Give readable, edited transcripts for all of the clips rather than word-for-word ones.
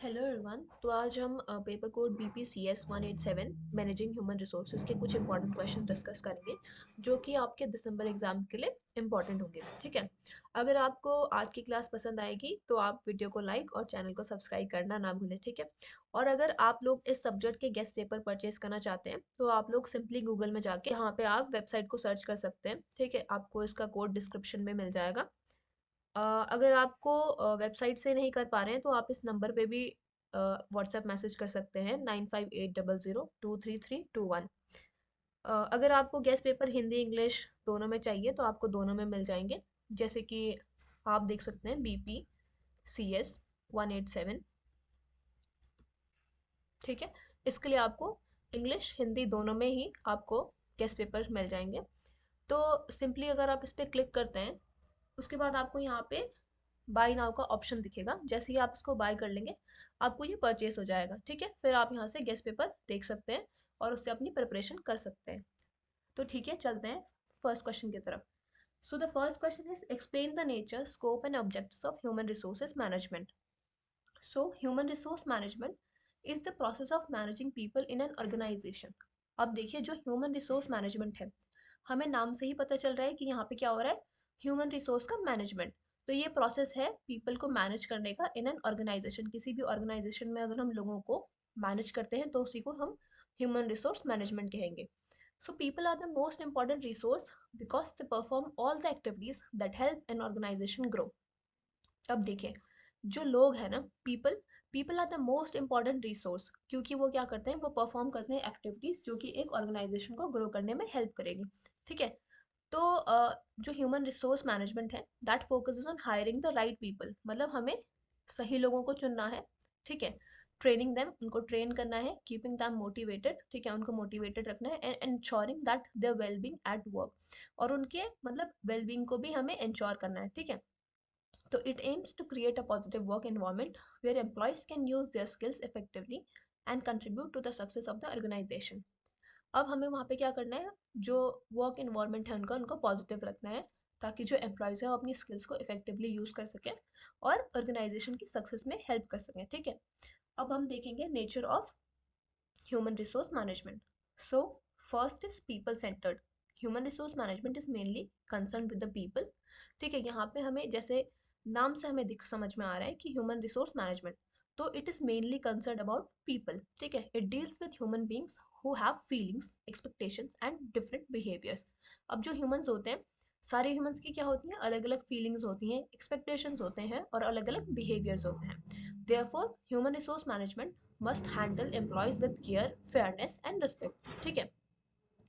Hello everyone. तो आज हम paper code BPCS 187 managing human resources के कुछ इंपॉर्टेंट क्वेश्चन डिस्कस करेंगे जो कि आपके दिसंबर एग्जाम के लिए इंपॉर्टेंट होंगे। ठीक है। अगर आपको आज की क्लास पसंद आएगी तो आप वीडियो को लाइक और चैनल को सब्सक्राइब करना ना भूलें। ठीक है। और अगर आप लोग इस सब्जेक्ट के गेस्ट पेपर परचेज करना चाहते हैं तो आप लोग सिंपली गूगल में जाके यहाँ पे आप वेबसाइट को सर्च कर सकते हैं। ठीक है। आपको इसका कोड डिस्क्रिप्शन में मिल जाएगा। अगर आपको वेबसाइट से नहीं कर पा रहे हैं तो आप इस नंबर पे भी व्हाट्सएप मैसेज कर सकते हैं 9580023321। अगर आपको गेस्ट पेपर हिंदी इंग्लिश दोनों में चाहिए तो आपको दोनों में मिल जाएंगे। जैसे कि आप देख सकते हैं BPCS 187। ठीक है। इसके लिए आपको इंग्लिश हिंदी दोनों में ही आपको गेस्ट पेपर मिल जाएंगे। तो सिंपली अगर आप इस पर क्लिक करते हैं उसके बाद आपको यहाँ पे बाय नाउ का ऑप्शन दिखेगा। जैसे ही आप इसको बाय कर लेंगे आपको ये परचेस हो जाएगा। ठीक है। फिर आप यहाँ से गेस्ट पेपर देख सकते हैं और उससे अपनी प्रिपरेशन कर सकते हैं। तो ठीक है, चलते हैं फर्स्ट क्वेश्चन की तरफ। So the first question is explain the nature scope and objectives of human resources management. So human resource management is the process of managing people in an organization. अब देखिए, जो ह्यूमन रिसोर्स मैनेजमेंट है, हमें नाम से ही पता चल रहा है कि यहाँ पे क्या हो रहा है, ह्यूमन रिसोर्स का मैनेजमेंट। तो ये प्रोसेस है पीपल को मैनेज करने का इन एन ऑर्गेनाइजेशन। किसी भी ऑर्गेनाइजेशन में अगर हम लोगों को मैनेज करते हैं तो उसी को हम ह्यूमन रिसोर्स मैनेजमेंट कहेंगे। So people are the most important resource because they perform all the activities that help an organization grow. अब देखिए, जो लोग हैं ना, people people are the most important resource, क्योंकि वो क्या करते हैं, वो परफॉर्म करते हैं एक्टिविटीज जो कि एक ऑर्गेनाइजेशन को ग्रो करने में हेल्प करेगी। ठीक है। तो जो ह्यूमन रिसोर्स मैनेजमेंट है that focuses on hiring the right people, मतलब हमें सही लोगों को चुनना है। ठीक है। ट्रेनिंग देम, उनको ट्रेन करना है। कीपिंग दैम मोटिवेटेड, ठीक है, उनको मोटिवेटेड रखना है। And ensuring that their wellbeing at work, और उनके मतलब वेलबींग को भी हमें इंश्योर करना है। ठीक है। So it aims to create a positive work environment where employees can use their skills effectively and contribute to the success of the organization. अब हमें वहाँ पे क्या करना है, जो वर्क इन्वायरमेंट है उनका, उनको पॉजिटिव रखना है ताकि जो एम्प्लॉयज़ है वो अपनी स्किल्स को इफेक्टिवली यूज़ कर सकें और ऑर्गेनाइजेशन की सक्सेस में हेल्प कर सकें। ठीक है। अब हम देखेंगे nature of human resource management. So first is people centred. Human resource management is mainly concern with the people. ठीक है। यहाँ पे हमें जैसे नाम से हमें दिख समझ में आ रहा है कि ह्यूमन रिसोर्स मैनेजमेंट, तो it is mainly concern about people. ठीक है। It deals with human beings who have feelings, expectations and different behaviours. अब जो ह्यूमंस होते हैं, सारे ह्यूमंस की क्या होती हैं, अलग अलग फीलिंग्स होती हैं, एक्सपेक्टेशंस होते हैं और अलग अलग बिहेवियर्स होते हैं। Therefore human resource management must handle employees with care, fairness and respect. ठीक है।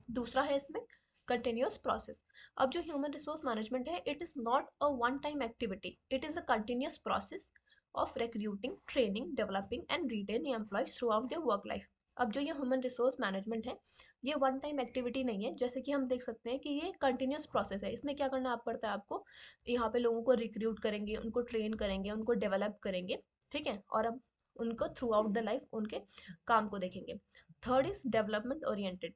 दूसरा है इसमें कंटिन्यूस प्रोसेस। अब जो ह्यूमन रिसोर्स मैनेजमेंट है, it is not a one time activity, it is a continuous process of recruiting, training, developing and retaining employees through out their work life. अब जो ये ह्यूमन रिसोर्स मैनेजमेंट है, ये one time activity नहीं है। जैसे कि हम देख सकते हैं कि ये कंटिन्यूस प्रोसेस है। इसमें क्या करना आप पड़ता है आपको, यहाँ पे लोगों को रिक्रूट करेंगे, उनको ट्रेन करेंगे, उनको डेवलप करेंगे। ठीक है। और अब उनको थ्रू आउट द लाइफ उनके काम को देखेंगे। Third is development oriented.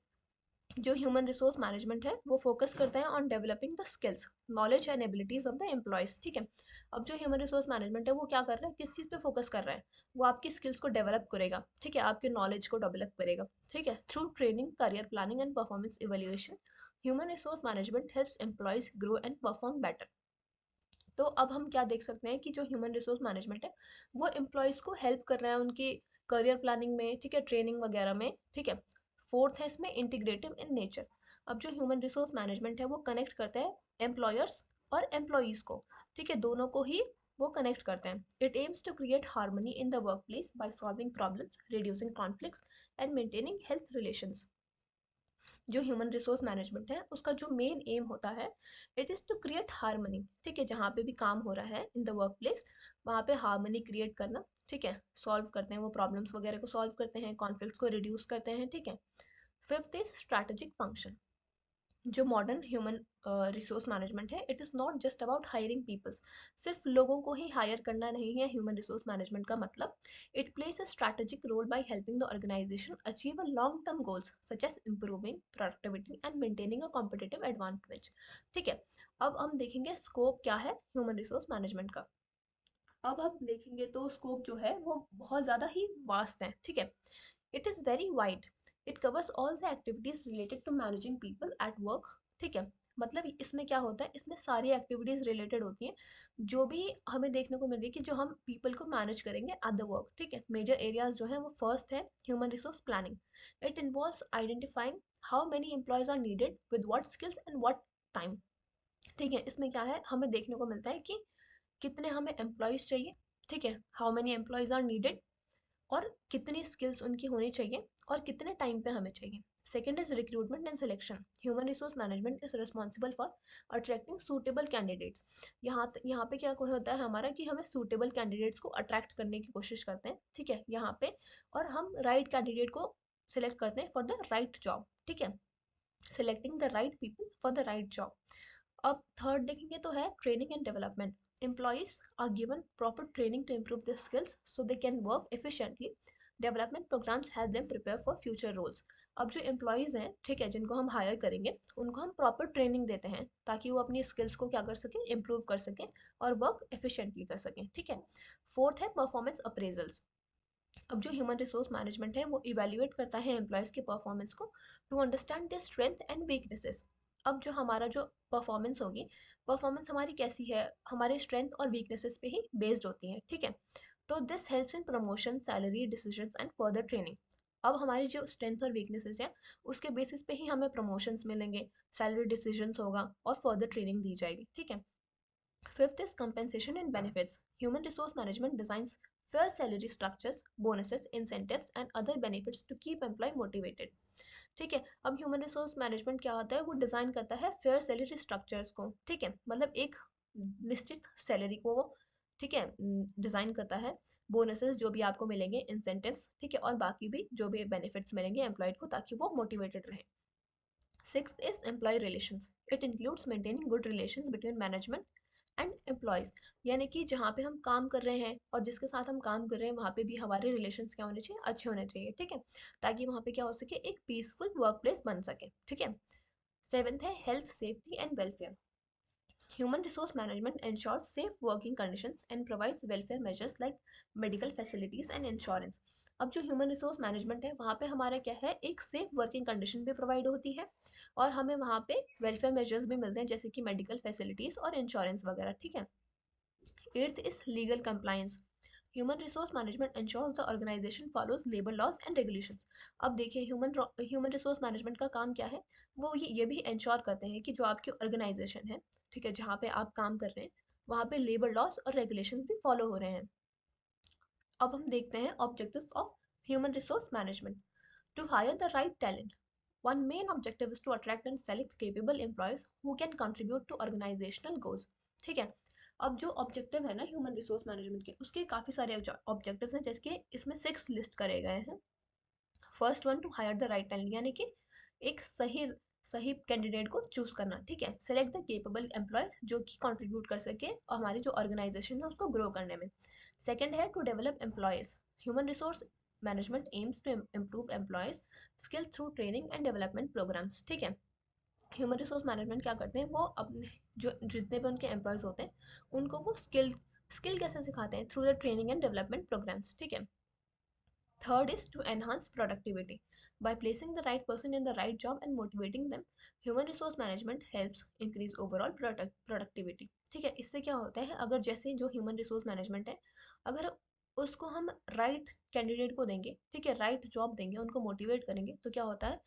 जो ह्यूमन रिसोर्स मैनेजमेंट है वो फोकस करता है on developing the skills, knowledge and abilities of the employees. ठीक है। अब जो ह्यूमन रिसोर्स मैनेजमेंट है वो क्या कर रहा है, किस चीज़ पे फोकस कर रहा है, वो आपकी स्किल्स को डेवलप करेगा। ठीक है। आपके नॉलेज को डेवलप करेगा। ठीक है। Through training, career planning and performance evaluation, human resource management helps employees grow and perform better. तो अब हम क्या देख सकते हैं कि जो ह्यूमन रिसोर्स मैनेजमेंट है वो एम्प्लॉयज़ को हेल्प कर रहा है उनकी करियर प्लानिंग में। ठीक है। ट्रेनिंग वगैरह में। ठीक है। फोर्थ है इसमें इंटीग्रेटिव इन नेचर। अब जो ह्यूमन रिसोर्स मैनेजमेंट है वो कनेक्ट करता है एम्प्लॉयर्स और एम्प्लॉयज़ को। ठीक है। दोनों को ही वो कनेक्ट करते हैं। It aims to create harmony in the work place by solving problems, reducing conflicts and maintaining health relations. जो ह्यूमन रिसोर्स मैनेजमेंट है उसका जो मेन एम होता है, it is to create harmony. ठीक है। जहाँ पे भी काम हो रहा है इन द वर्क प्लेस, वहाँ पे हार्मनी क्रिएट करना। ठीक है। सॉल्व करते हैं वो प्रॉब्लम्स वगैरह को, सॉल्व करते हैं, कॉन्फ्लिक्ट्स को रिड्यूस करते हैं। ठीक है। Fifth is strategic function. जो मॉडर्न ह्यूमन रिसोर्स मैनेजमेंट है, it is not just about hiring peoples. सिर्फ लोगों को ही हायर करना नहीं है ह्यूमन रिसोर्स मैनेजमेंट का मतलब। It plays a strategic role by helping the organization achieve a long term goals such as improving productivity and maintaining a competitive advantage. ठीक है। अब हम देखेंगे स्कोप क्या है ह्यूमन रिसोर्स मैनेजमेंट का। अब हम देखेंगे तो स्कोप जो है वो बहुत ज़्यादा ही वास्ट है, ठीक है। It is very wide, it covers all the activities related to managing people at work, ठीक है। मतलब इसमें क्या होता है, इसमें सारी एक्टिविटीज़ रिलेटेड होती हैं जो भी हमें देखने को मिल रही है कि जो हम पीपल को मैनेज करेंगे एट द वर्क, ठीक है। मेजर एरियाज जो है वो फर्स्ट है human resource planning. It involves identifying how many employees are needed with what skills and what time, ठीक है। इसमें क्या है, हमें देखने को मिलता है कि कितने हमें एम्प्लॉयज़ चाहिए, ठीक है, how many employees are needed, और कितनी स्किल्स उनकी होनी चाहिए और कितने टाइम पे हमें चाहिए। Second is recruitment and selection. Human resource management is responsible for attracting suitable candidates. यहाँ पे क्या होता है हमारा कि हमें सूटेबल कैंडिडेट्स को अट्रैक्ट करने की कोशिश करते हैं, ठीक है, यहाँ पे, और हम राइट कैंडिडेट को सिलेक्ट करते हैं फॉर द राइट जॉब, ठीक है, selecting the right people for the right job. अब थर्ड देखेंगे तो है training and development. Employees are given proper training to improve their skills so they can work efficiently. Development programs help them prepare for future roles. अब जो employees हैं, ठीक है, जिनको हम हायर करेंगे उनको हम प्रॉपर ट्रेनिंग देते हैं ताकि वो अपनी स्किल्स को क्या कर सकें, इम्प्रूव कर सकें और वर्क एफिशिएंटली कर सकें, ठीक है। फोर्थ है परफॉर्मेंस अप्रेजल्स। अब जो ह्यूमन रिसोर्स मैनेजमेंट है वो इवेल्युएट करता है एम्प्लॉयज़ के परफॉर्मेंस को to understand their strength and weaknesses. अब जो हमारा जो परफॉर्मेंस होगी, परफॉर्मेंस हमारी कैसी है, हमारे स्ट्रेंथ और वीकनेसेस पे ही बेस्ड होती है, ठीक है। तो this helps in promotion, salary decisions and further training. अब हमारी जो स्ट्रेंथ और वीकनेसेस है उसके बेसिस पे ही हमें प्रमोशंस मिलेंगे, सैलरी डिसीजंस होगा और फर्दर ट्रेनिंग दी जाएगी, ठीक है। Fifth is compensation and benefits. Human resource management designs fair salary structures, bonuses, incentives, and other benefits to keep employee motivated. ठीक है, अब ह्यूमन रिसोर्स मैनेजमेंट क्या होता है, वो डिज़ाइन करता है फेयर सैलरी स्ट्रक्चर्स को, ठीक है, मतलब एक निश्चित सैलरी को वो, ठीक है, डिज़ाइन करता है, बोनसेस जो भी आपको मिलेंगे, इंसेंटिव्स, ठीक है, और बाकी भी जो भी बेनिफिट्स मिलेंगे एम्प्लॉयड को ताकि वो मोटिवेटेड रहे। Sixth is employee relations. It includes maintaining good relations between management and employees, यानी कि जहाँ पे हम काम कर रहे हैं और जिसके साथ हम काम कर रहे हैं वहाँ पे भी हमारे रिलेशंस क्या होने चाहिए, अच्छे होने चाहिए, ठीक है, ताकि वहाँ पे क्या हो सके, एक पीसफुल वर्क प्लेस बन सके, ठीक है। सेवेंथ है health safety and welfare. Human resource management ensures safe working conditions and provides welfare measures like medical facilities and insurance. अब जो ह्यूमन रिसोर्स मैनेजमेंट है वहाँ पे हमारा क्या है, एक सेफ वर्किंग कंडीशन भी प्रोवाइड होती है और हमें वहाँ पे वेलफेयर मेजर्स भी मिलते हैं जैसे कि मेडिकल फैसिलिटीज़ और इंश्योरेंस वगैरह, ठीक है। Eighth is legal compliance. Human resource management ensures the organization follows labour laws and regulations. अब देखिए ह्यूमन रिसोर्स मैनेजमेंट का काम क्या है, वो ये भी इंश्योर करते हैं कि जो आपकी ऑर्गेनाइजेशन है, ठीक है, जहाँ पे आप काम कर रहे हैं वहाँ पे लेबर लॉज और रेगुलेशंस भी फॉलो हो रहे हैं। अब हम देखते हैं objectives of human resource management. To hire the right talent, one main objective is to attract and select capable employees who can contribute to organizational goals, ठीक है। अब जो ऑब्जेक्टिव है ना ह्यूमन रिसोर्स मैनेजमेंट के, उसके काफ़ी सारे ऑब्जेक्टिव्स हैं जिसके इसमें 6 लिस्ट करे गए हैं। First one to hire the right talent, यानी कि एक सही सही कैंडिडेट को चूज करना, ठीक है। सेलेक्ट द केपेबल एम्प्लॉय जो कि कंट्रीब्यूट कर सके और हमारी जो ऑर्गेनाइजेशन है उसको ग्रो करने में। सेकंड है to develop employees. Human resource management aims to improve employees skill through training and development programmes, ठीक है। ह्यूमन रिसोर्स मैनेजमेंट क्या करते हैं, वो अपने जो जितने भी उनके एम्प्लॉयज़ होते हैं उनको वो स्किल कैसे सिखाते हैं, through the training and development programmes, ठीक है। Third is to enhance productivity. By placing the right person in the right job and motivating them, human resource management helps increase overall productivity. ठीक है, इससे क्या होता है, अगर जैसे जो ह्यूमन रिसोर्स मैनेजमेंट है, अगर उसको हम राइट कैंडिडेट को देंगे, ठीक है, राइट जॉब देंगे, उनको मोटिवेट करेंगे, तो क्या होता है,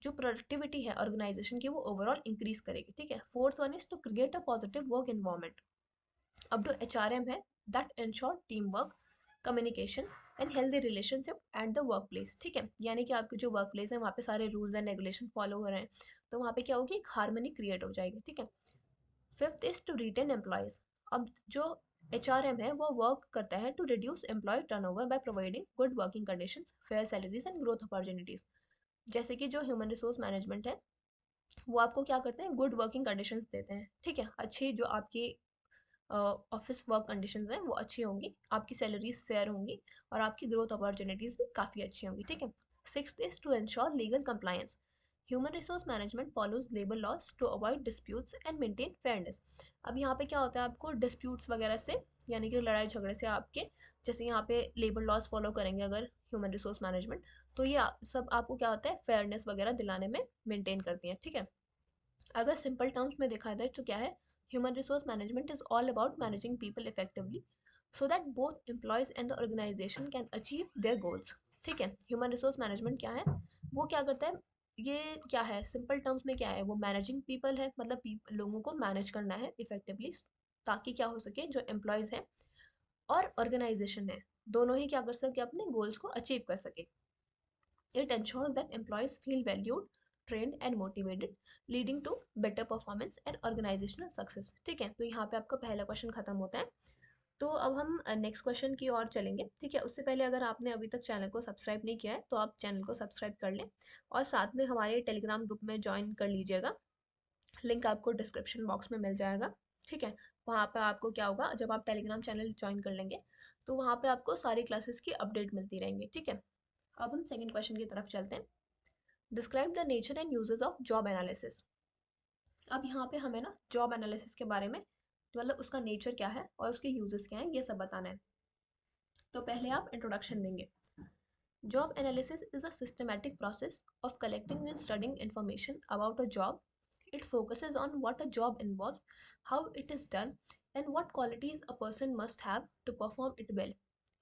जो प्रोडक्टिविटी है ऑर्गेनाइजेशन की वो ओवरऑल इंक्रीज करेगी, ठीक है। Fourth one is to create a positive work environment. अब जो HRM है, that ensure team work, communication and healthy relationship at the work place, ठीक है, यानी कि आपकी जो वर्क प्लेस है वहाँ पे सारे रूल्स एंड रेगुलेशन फॉलो हो रहे हैं तो वहाँ पे क्या होगी, एक हार्मनी क्रिएट हो जाएगी, ठीक है। Fifth is to retain employees. अब जो HRM है वो वर्क करता है to reduce employee turnover by providing good working conditions, fair salaries and growth opportunities. जैसे कि जो ह्यूमन रिसोर्स मैनेजमेंट है वो आपको क्या करते हैं, गुड वर्किंग कंडीशंस देते हैं, ठीक है, अच्छी जो आपकी ऑफिस वर्क कंडीशंस हैं वो अच्छी होंगी, आपकी सैलरीज फेयर होंगी और आपकी ग्रोथ अपॉर्चुनिटीज़ भी काफ़ी अच्छी होंगी, ठीक है। Sixth is to ensure legal compliance. Human resource management follows labour laws to avoid disputes and maintain fairness. अब यहाँ पे क्या होता है, आपको डिस्प्यूट्स वगैरह से यानी कि लड़ाई झगड़े से आपके, जैसे यहाँ पे लेबर लॉज फॉलो करेंगे अगर ह्यूमन रिसोर्स मैनेजमेंट, तो ये सब आपको क्या होता है, फेयरनेस वगैरह दिलाने में मेंटेन करती है, ठीक है। अगर सिंपल टर्म्स में देखा जाए तो क्या है, human resource management is all about managing people effectively so that both employees and the organisation can achieve their goals, ठीक है। ह्यूमन रिसोर्स मैनेजमेंट क्या है, वो क्या करता है, ये क्या है, सिंपल टर्म्स में क्या है, वो मैनेजिंग पीपल है, मतलब लोगों को मैनेज करना है इफेक्टिवली, ताकि क्या हो सके, जो एम्प्लॉयज है और ऑर्गेनाइजेशन है, दोनों ही क्या कर सके, अपने गोल्स को अचीव कर सके। It ensures that employees feel valued, trained and motivated, leading to better performance and organizational success, ठीक है। तो यहाँ पे आपका पहला क्वेश्चन खत्म होता है। तो अब हम नेक्स्ट क्वेश्चन की ओर चलेंगे, ठीक है। उससे पहले अगर आपने अभी तक चैनल को सब्सक्राइब नहीं किया है तो आप चैनल को सब्सक्राइब कर लें और साथ में हमारे टेलीग्राम ग्रुप में ज्वाइन कर लीजिएगा। लिंक आपको डिस्क्रिप्शन बॉक्स में मिल जाएगा, ठीक है। वहाँ पे आपको क्या होगा, जब आप टेलीग्राम चैनल ज्वाइन कर लेंगे तो वहाँ पे आपको सारी क्लासेस की अपडेट मिलती रहेंगी, ठीक है। अब हम सेकंड क्वेश्चन की तरफ चलते हैं। Describe the nature and uses of job analysis. अब यहाँ पे हमें ना जॉब एनालिसिस के बारे में, मतलब उसका नेचर क्या है और उसके यूजेस क्या हैं, ये सब बताना है। तो पहले आप इंट्रोडक्शन देंगे। Job analysis is a systematic process of collecting and studying information about a job. It focuses on what a job involves, how it is done, and what qualities a person must have to perform it well.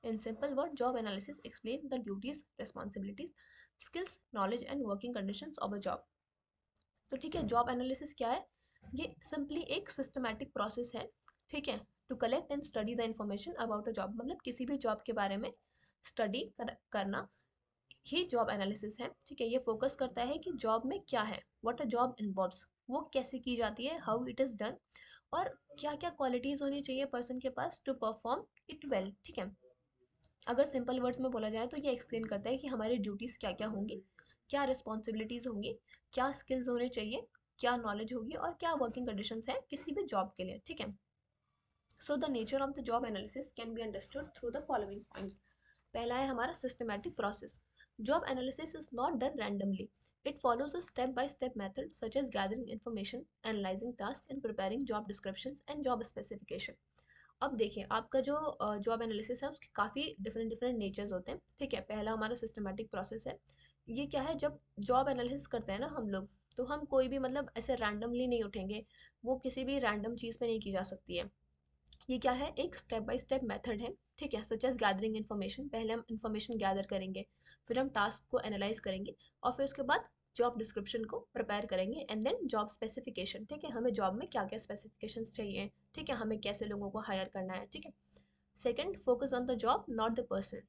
In simple words, job analysis explains the duties, responsibilities, skills, knowledge, and working conditions of a job. तो ठीक है, job analysis क्या है, ये simply एक systematic process है, ठीक है, to collect and study the information about a job, मतलब किसी भी जॉब के बारे में स्टडी करना ही जॉब एनालिसिस है, ठीक है। ये फोकस करता है कि जॉब में क्या है, व्हाट अ जॉब इन्वॉल्व्स, वो कैसे की जाती है, हाउ इट इज डन, और क्या क्या क्वालिटीज होनी चाहिए पर्सन के पास टू परफॉर्म इट वेल, ठीक है। अगर सिंपल वर्ड्स में बोला जाए तो ये एक्सप्लेन करता है कि हमारी ड्यूटीज़ क्या क्या होंगी, क्या रिस्पॉन्सिबिलिटीज़ होंगी, क्या स्किल्स होने चाहिए, क्या नॉलेज होगी और क्या वर्किंग कंडीशंस है किसी भी जॉब के लिए, ठीक है। So the nature of the job analysis can be understood through the following points. पहला है हमारा systematic process. Job analysis is not done randomly, it follows a step by step method such as gathering information, analysing task and preparing job descriptions and job specification. अब देखिए, आपका जो job analysis है उसके काफ़ी डिफरेंट डिफरेंट नेचर्स होते हैं, ठीक है। पहला हमारा सिस्टमैटिक प्रोसेस है। ये क्या है, जब जॉब एनालिसिस करते हैं ना हम लोग, तो हम कोई भी मतलब ऐसे रैंडमली नहीं उठेंगे, वो किसी भी रैंडम चीज़ पे नहीं की जा सकती है। ये क्या है, एक स्टेप बाय स्टेप मेथड है, ठीक है। सच एज गैदरिंग इन्फॉर्मेशन, पहले हम इन्फॉर्मेशन गैदर करेंगे, फिर हम टास्क को एनालाइज करेंगे और फिर उसके बाद जॉब डिस्क्रिप्शन को प्रिपेयर करेंगे एंड देन जॉब स्पेसिफिकेशन, ठीक है। हमें जॉब में क्या क्या स्पेसिफिकेशंस चाहिए, ठीक है, हमें कैसे लोगों को हायर करना है, ठीक है। Second, focus on the job not the person.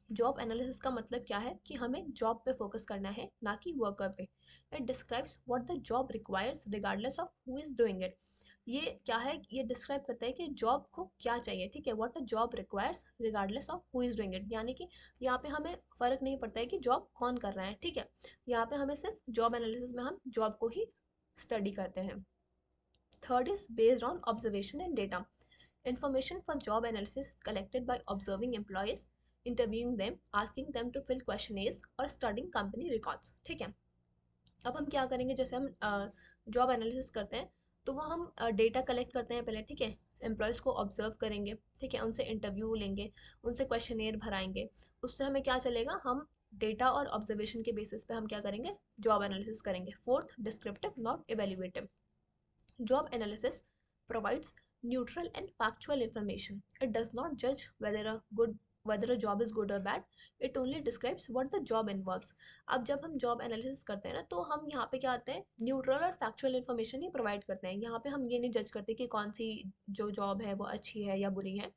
Job analysis का मतलब क्या है कि हमें जॉब पे फोकस करना है, ना कि वर्कर पे। It describes what the job requires regardless of who is doing it. ये क्या है, ये डिस्क्राइब करता है कि जॉब को क्या चाहिए, ठीक है, what a job requires regardless of who is doing it, यानी कि यहाँ पे हमें फ़र्क नहीं पड़ता है कि जॉब कौन कर रहा है, ठीक है। यहाँ पे हमें सिर्फ जॉब एनालिसिस में हम जॉब को ही स्टडी करते हैं। Third is based on observation and data. Information for job analysis is collected by observing employees, interviewing them, asking them to fill questionnaires और studying company records, ठीक है। अब हम क्या करेंगे, जैसे हम जॉब एनालिसिस करते हैं तो वो हम डेटा कलेक्ट करते हैं पहले, ठीक है। एम्प्लॉयज़ को ऑब्जर्व करेंगे, ठीक है, उनसे इंटरव्यू लेंगे, उनसे क्वेश्चनेयर भराएंगे, उससे हमें क्या चलेगा, हम डेटा और ऑब्जर्वेशन के बेसिस पे हम क्या करेंगे, जॉब एनालिसिस करेंगे। Fourth, descriptive not evaluative. Job analysis provides neutral and factual information. It does not judge whether a job is good or bad. It only describes what the job involves. अब जब हम job analysis करते हैं ना, तो हम यहाँ पे क्या आते हैं, न्यूट्रल और फैक्चुअल इन्फॉर्मेशन ही प्रोवाइड करते हैं। यहाँ पे हम ये नहीं जज करते कि कौन सी जो जॉब है वो अच्छी है या बुरी है।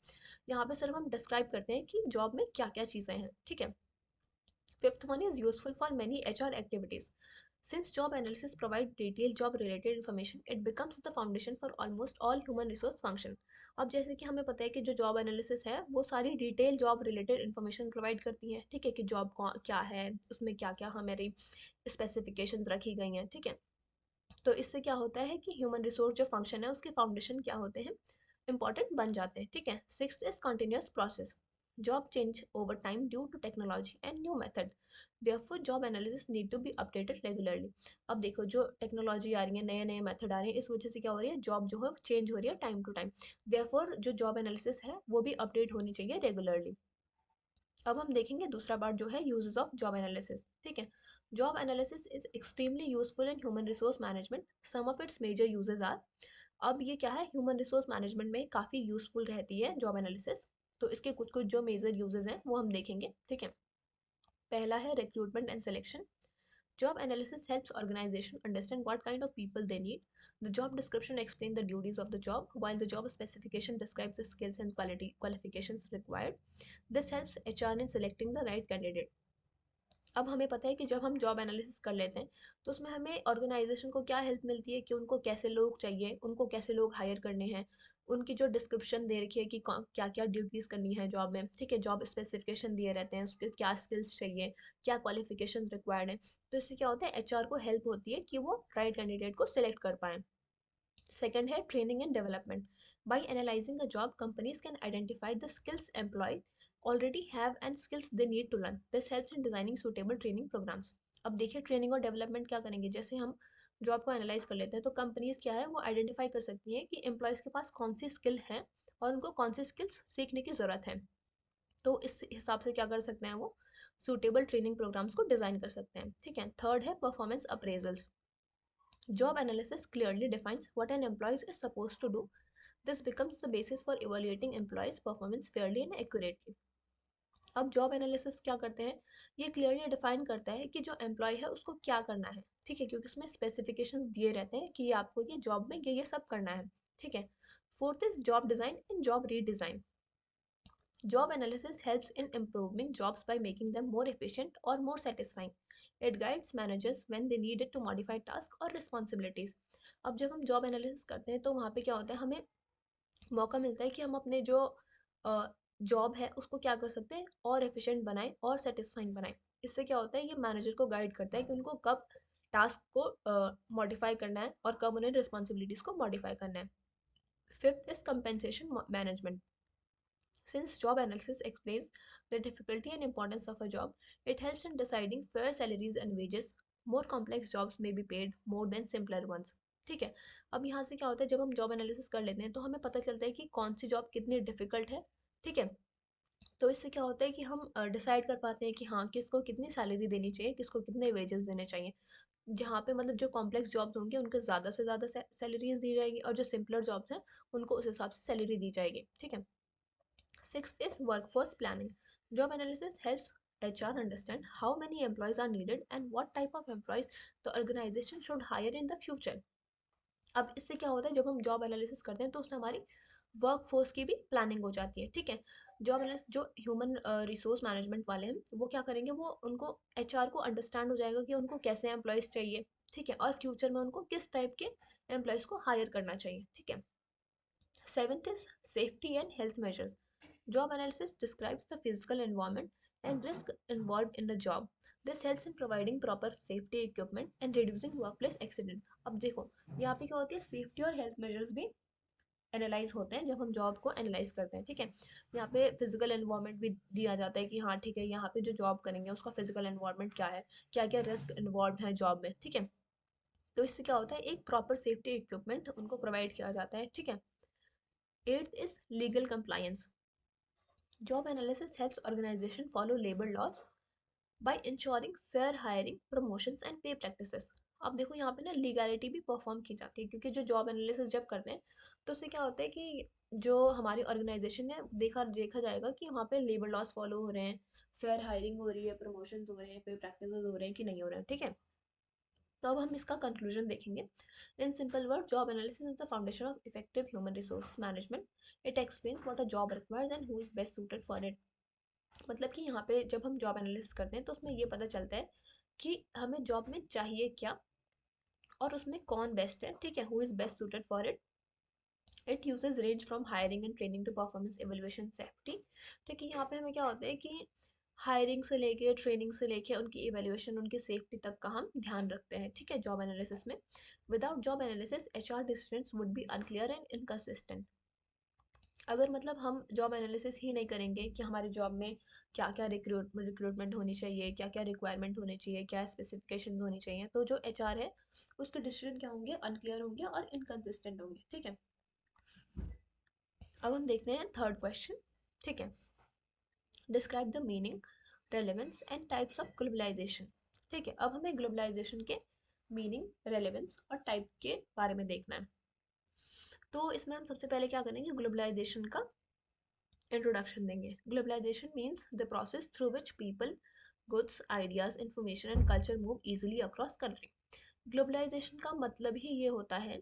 यहाँ पे सिर्फ हम डिस्क्राइब करते हैं कि जॉब में क्या क्या चीज़ें हैं, ठीक है। Fifth one is useful for many HR activities. Since job analysis provide detailed job related information, it becomes the foundation for almost all human resource function. अब जैसे कि हमें पता है कि जो जॉब एनालिसिस है वो सारी detail job related information provide करती है, ठीक है, कि जॉब क्या है, उसमें क्या क्या हमारी स्पेसिफिकेशंस रखी गई हैं, ठीक है। तो इससे क्या होता है कि ह्यूमन रिसोर्स जो फंक्शन है उसके फाउंडेशन क्या होते हैं, इंपॉर्टेंट बन जाते हैं, ठीक है। Sixth is continuous process. Job change over time due to technology and new method. Therefore, job analysis need to be updated regularly. अब देखो जो टेक्नोलॉजी आ रही है, नए नए मेथड आ रहे हैं, इस वजह से क्या हो रही है, जॉब जो है चेंज हो रही है टाइम टू टाइम. देयरफॉर जो जॉब एनालिसिस है वो भी अपडेट होनी चाहिए रेगुलरली. अब हम देखेंगे दूसरा पार्ट जो है यूजेस ऑफ जॉब एनालिसिस. ठीक है. Job analysis is extremely useful in human resource management. Some of its major uses are. अब ये क्या है, ह्यूमन रिसोर्स मैनेजमेंट में काफ़ी यूजफुल रहती है जॉब एनालिसिस. तो इसके कुछ कुछ जो मेजर यूजेस हैं वो हम देखेंगे. ठीक है. पहला है recruitment and selection. Job analysis helps organization understand what kind of people they need. The job description explains the duties of the job, while the job specification describes the skills and qualifications required. This helps HR in selecting the right candidate. अब हमें पता है कि जब हम job analysis कर लेते हैं तो उसमें हमें ऑर्गेनाइजेशन को क्या हेल्प मिलती है कि उनको कैसे लोग चाहिए, उनको कैसे लोग हायर करने हैं, उनकी जो डिस्क्रिप्शन दे रखी है कि क्या क्या ड्यूटीज़ करनी है जॉब में. ठीक है. जॉब स्पेसिफिकेशन दिए रहते हैं, उसके क्या स्किल्स चाहिए, क्या क्वालिफिकेशन रिक्वायर्ड है. तो इससे क्या होता है, एचआर को हेल्प होती है कि वो राइट कैंडिडेट को सिलेक्ट कर पाएँ. Second है training and development. By analyzing a job, companies can identify the skills employee already have and skills they need to learn. This helps in designing suitable training programs. अब देखिए training और development क्या करेंगे, जैसे हम job को analyse कर लेते हैं तो कंपनीज क्या है वो आइडेंटिफाई कर सकती हैं कि एम्प्लॉयज़ के पास कौन सी स्किल है और उनको कौन सी स्किल्स सीखने की ज़रूरत है. तो इस हिसाब से क्या कर सकते हैं वो सूटेबल ट्रेनिंग प्रोग्राम्स को डिज़ाइन कर सकते हैं. ठीक है. थर्ड है performance appraisals. Job analysis clearly defines what an employee is supposed to do. This becomes the basis for evaluating employees' performance fairly and accurately. अब जॉब एनालिसिस क्या करते हैं, ये क्लियरली डिफाइन करता है कि जो एम्प्लॉय है उसको क्या करना है. ठीक है. क्योंकि उसमें स्पेसिफिकेशंस दिए रहते हैं कि आपको ये जॉब में ये सब करना है. ठीक है. Fourth is job design and job redesign. Job analysis helps in improving jobs by making them more efficient or more satisfying. It guides managers when they need it to modify tasks or responsibilities. अब जब हम job analysis करते हैं तो वहाँ पे क्या होता है, हमें मौका मिलता है कि हम अपने जो जॉब है उसको क्या कर सकते हैं और एफिशिएंट बनाएं और सेटिस्फाइंग बनाएं. इससे क्या होता है, ये मैनेजर को गाइड करता है कि उनको कब टास्क को मॉडिफाई करना है और कब उन्हें रिस्पॉन्सिबिलिटीज को मॉडिफाई करना है. Fifth is compensation management. Since job analysis explains the difficulty and importance of a job, it helps in deciding fair salaries and wages. More complex jobs may be paid more than simpler ones. ठीक है. अब यहाँ से क्या होता है, जब हम जॉब एनालिसिस कर लेते हैं तो हमें पता चलता है कि कौन सी जॉब कितनी डिफिकल्ट है. ठीक है. तो इससे क्या होता है कि हम डिसाइड कर पाते हैं कि हाँ किसको कितनी सैलरी देनी चाहिए, किसको कितने वेजेस देने चाहिए. जहाँ पे मतलब जो कॉम्प्लेक्स जॉब्स होंगे उनको ज़्यादा से ज़्यादा सैलरीज दी जाएगी और जो सिंपलर जॉब्स हैं उनको उस हिसाब से सैलरी दी जाएगी. ठीक है. Sixth is workforce planning. Job analysis helps HR understand how many employees are needed and what type of employees the organization should hire in the future. अब इससे क्या होता है, जब हम जॉब एनालिसिस करते हैं तो उससे हमारी वर्क फोर्स की भी प्लानिंग हो जाती है. ठीक है. जॉब एनालिसिस जो ह्यूमन रिसोर्स मैनेजमेंट वाले हैं वो क्या करेंगे, वो उनको एचआर को अंडरस्टैंड हो जाएगा कि उनको कैसे एम्प्लॉयज़ चाहिए. ठीक है. और फ्यूचर में उनको किस टाइप के एम्प्लॉयज़ को हायर करना चाहिए. ठीक है. Seventh is safety and health measures. Job analysis describes the physical environment and risk involved in the job. This helps in providing proper safety equipment and reducing workplace accident. अब देखो यहाँ पे क्या होती है, सेफ्टी और हेल्थ मेजर्स भी analyse होते हैं जब हम जॉब को एनालाइज करते हैं. ठीक है. यहाँ पे फिजिकल एनवायरनमेंट भी दिया जाता है कि हाँ ठीक है, यहाँ पे जो जॉब करेंगे उसका फिजिकल एनवायरनमेंट क्या है, क्या क्या रिस्क इन्वॉल्व है जॉब में. ठीक है. तो इससे क्या होता है, एक प्रॉपर सेफ्टी इक्विपमेंट उनको प्रोवाइड किया जाता है. ठीक है. Eighth is legal compliance. Job analysis helps organization follow labor laws by ensuring fair hiring, promotions and pay practices. अब देखो यहाँ पे ना लीगैलिटी भी परफॉर्म की जाती है, क्योंकि जो जॉब एनालिसिस जब करते हैं तो उससे क्या होता है कि जो हमारी ऑर्गेनाइजेशन है देखा देखा जाएगा कि वहाँ पे लेबर लॉज फॉलो हो रहे हैं, फेयर हायरिंग हो रही है, प्रमोशंस हो रहे हैं, पे प्रैक्टिसेस हो रहे हैं कि नहीं हो रहे हैं. ठीक है. तो अब हम इसका कंक्लूजन देखेंगे. In simple word, job analysis is the foundation of effective human resource management. It explains what a job requires and who is best suited for it. मतलब कि यहाँ पे जब हम जॉब एनालिसिस करते हैं तो उसमें ये पता चलता है कि हमें जॉब में चाहिए क्या और उसमें कौन बेस्ट है. ठीक है. Who is best suited for it. It uses range from hiring and training to performance evaluation safety. ठीक है. यहाँ पे हमें क्या होता है कि हायरिंग से लेके ट्रेनिंग से लेके उनकी एवेल्युएशन, उनकी सेफ्टी तक का हम ध्यान रखते हैं. ठीक है. जॉब एनालिसिस में without job analysis HR decisions would be unclear and inconsistent. अगर मतलब हम जॉब एनालिसिस ही नहीं करेंगे कि हमारी जॉब में क्या क्या रिक्रूटमेंट होनी चाहिए, क्या क्या रिक्वायरमेंट होनी चाहिए, क्या स्पेसिफिकेशन होनी चाहिए, तो जो एचआर है उसके डिसीजन क्या होंगे, अनक्लियर होंगे और इनकन्सिस्टेंट होंगे। ठीक है, अब हम देखते हैं थर्ड क्वेश्चन। ठीक है, describe the meaning, relevance and types of globalisation. ठीक है, अब हमें ग्लोबलाइजेशन के मीनिंग, रेलेवेंस और टाइप के बारे में देखना है। तो इसमें हम सबसे पहले क्या करेंगे, ग्लोबलाइजेशन का इंट्रोडक्शन देंगे। Globalisation means the process through which people, goods, ideas, information and culture move easily across country. Globalisation का मतलब ही ये होता है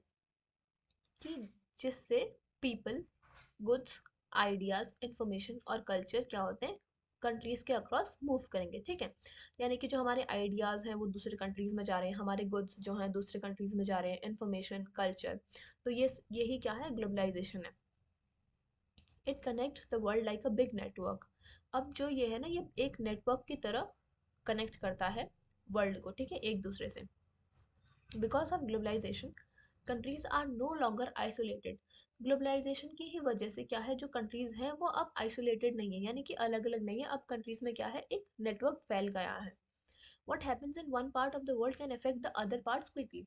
कि जिससे पीपल, गुड्स, आइडियाज, इंफॉर्मेशन और कल्चर क्या होते हैं, कंट्रीज के अक्रॉस मूव करेंगे। ठीक है, यानी कि जो हमारे आइडियाज़ हैं वो दूसरे कंट्रीज में जा रहे हैं, हमारे गुड्स जो हैं दूसरे कंट्रीज में जा रहे हैं, इंफॉर्मेशन, कल्चर, तो ये यही क्या है, ग्लोबलाइजेशन है। It connects the world like a big network. अब जो ये है ना, ये एक नेटवर्क की तरह कनेक्ट करता है वर्ल्ड को, ठीक है, एक दूसरे से। Because of globalisation countries are no longer isolated. Globalisation की ही वजह से क्या है, जो कंट्रीज हैं वो अब आइसोलेटेड नहीं है, यानी कि अलग अलग नहीं है। अब कंट्रीज में क्या है, एक नेटवर्क फैल गया है। What happens in one part of the world can affect the other parts quickly.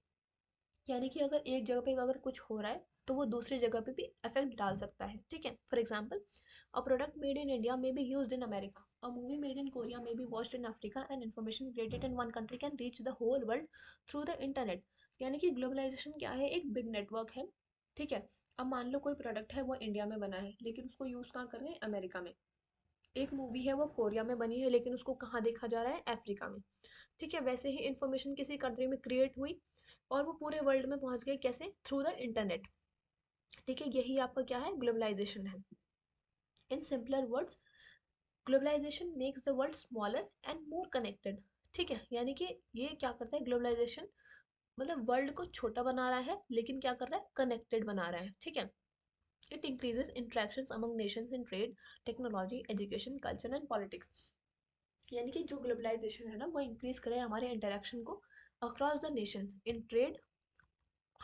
यानी कि अगर एक जगह पे अगर कुछ हो रहा है तो वो दूसरी जगह पे भी इफेक्ट डाल सकता है। ठीक है, for example, a product made in India may be used in America, a movie made in Korea may be watched in Africa, and information created in one country can reach the whole world through the internet. यानी कि globalisation क्या है, एक big network है। ठीक है, अब मान लो कोई प्रोडक्ट है वो इंडिया में बना है लेकिन उसको यूज़ कहाँ कर रहे हैं, अमेरिका में। एक मूवी है वो कोरिया में बनी है लेकिन उसको कहाँ देखा जा रहा है, अफ्रीका में। ठीक है, वैसे ही इंफॉर्मेशन किसी कंट्री में क्रिएट हुई और वो पूरे वर्ल्ड में पहुंच गई, कैसे, थ्रू द इंटरनेट। ठीक है, यही आपका क्या है, ग्लोबलाइजेशन है। In simpler words, globalisation makes the world smaller and more connected. ठीक है, यानी कि ये क्या करता है, ग्लोबलाइजेशन मतलब वर्ल्ड को छोटा बना रहा है लेकिन क्या कर रहा है, कनेक्टेड बना रहा है। ठीक है, it increases interactions among Nations in trade, technology, education, culture and politics. यानी कि जो ग्लोबलाइजेशन है ना, वो इंक्रीज करे हमारे इंटरेक्शन को across the nation in trade,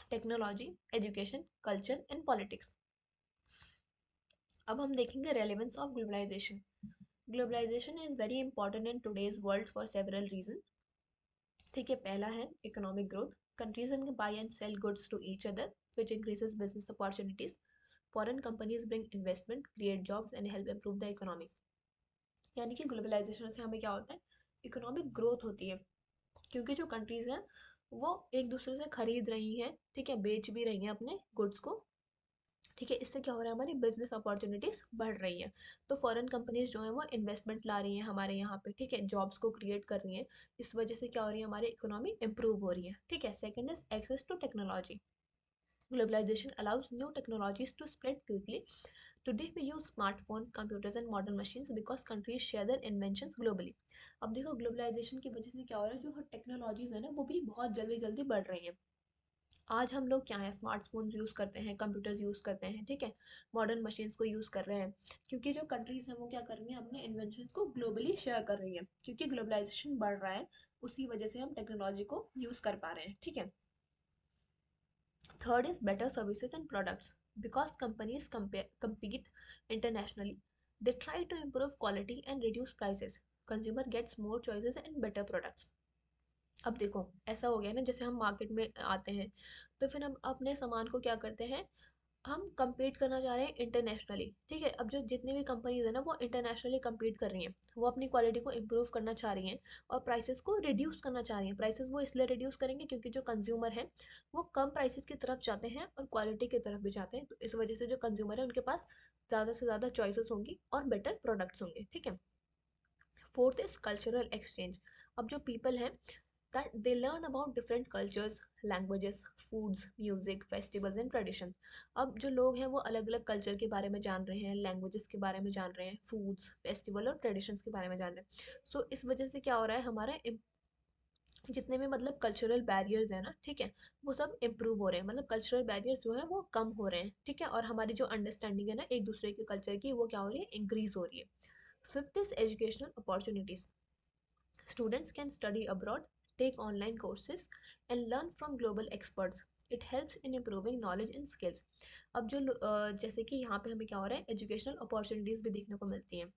technology, education, culture and politics. अब हम देखेंगे relevance of globalisation. Globalisation is very important in today's world for several reason. ठीक है, पहला है economic growth. Countries can buy and sell goods to each other which increases business opportunities. Foreign companies bring investment, create jobs and help improve the economy. यानी कि globalisation से हमें क्या होता है, इकोनॉमिक ग्रोथ होती है, क्योंकि जो कंट्रीज हैं वो एक दूसरे से खरीद रही हैं, ठीक है, बेच भी रही हैं अपने गुड्स को। ठीक है, इससे क्या हो रहा है, हमारी बिजनेस अपॉर्चुनिटीज बढ़ रही हैं। तो फॉरेन कंपनीज जो है वो इन्वेस्टमेंट ला रही हैं हमारे यहाँ पे, ठीक है, जॉब्स को क्रिएट कर रही हैं। इस वजह से क्या हो रही है, हमारी इकोनॉमी इंप्रूव हो रही है। ठीक है, second is access to technology. Globalisation allows new technologies to spread quickly. Today we use smartphone, computers and modern machines because countries share their inventions globally. अब देखो ग्लोबलाइजेशन की वजह से क्या हो रहा है, जो टेक्नोलॉजीज है ना वो भी बहुत जल्दी जल्दी बढ़ रही हैं। आज हम लोग क्या है, स्मार्टफोन यूज़ करते हैं, कंप्यूटर्स यूज़ करते हैं, ठीक है, मॉडर्न मशीन्स को यूज़ कर रहे हैं, क्योंकि जो कंट्रीज हैं वो क्या कर रही हैं, अपने इन्वेंशन को ग्लोबली शेयर कर रही हैं, क्योंकि ग्लोबलाइजेशन बढ़ रहा है, उसी वजह से हम टेक्नोलॉजी को यूज़ कर पा रहे हैं। ठीक है, third is better services and products. Because companies compete internationally, they try to improve quality and reduce prices. Consumer gets more choices and better products. अब देखो ऐसा हो गया ना, जैसे हम मार्केट में आते हैं तो फिर हम अपने सामान को क्या करते हैं, हम compete करना चाह रहे हैं इंटरनेशनली। ठीक है, अब जो जितनी भी कंपनीज है ना वो इंटरनेशनली compete कर रही हैं, वो अपनी क्वालिटी को इम्प्रूव करना चाह रही हैं और प्राइसेस को रिड्यूस करना चाह रही हैं। प्राइसेस वो इसलिए रिड्यूस करेंगे क्योंकि जो कंज्यूमर है वो कम प्राइसेस की तरफ जाते हैं और क्वालिटी की तरफ भी जाते हैं, तो इस वजह से जो कंज्यूमर है उनके पास ज़्यादा से ज़्यादा चॉइसेस होंगी और बेटर प्रोडक्ट्स होंगे। ठीक है, फोर्थ इज कल्चरल एक्सचेंज। अब जो पीपल हैं that they learn about different cultures, languages, foods, music, festivals and traditions. अब जो लोग हैं वो अलग अलग कल्चर के बारे में जान रहे हैं, लैंग्वेजेस के बारे में जान रहे हैं, फूड्स, फेस्टिवल और ट्रेडिशंस के बारे में जान रहे हैं। सो इस वजह से क्या हो रहा है, हमारा जितने भी मतलब कल्चरल बैरियर्स हैं ना, ठीक है, वो सब इम्प्रूव हो रहे हैं, मतलब कल्चरल बैरियर्स जो है वो कम हो रहे हैं। ठीक है, और हमारी जो अंडरस्टैंडिंग है ना एक दूसरे के कल्चर की, वो क्या हो रही है, इंक्रीज हो रही है। Fifth is educational opportunities. Students can study abroad, take online courses, and learn from global experts. It helps in improving knowledge and skills. अब जैसे कि यहाँ पे हमें क्या हो रहा है, एजुकेशनल अपॉर्चुनिटीज़ भी देखने को मिलती हैं।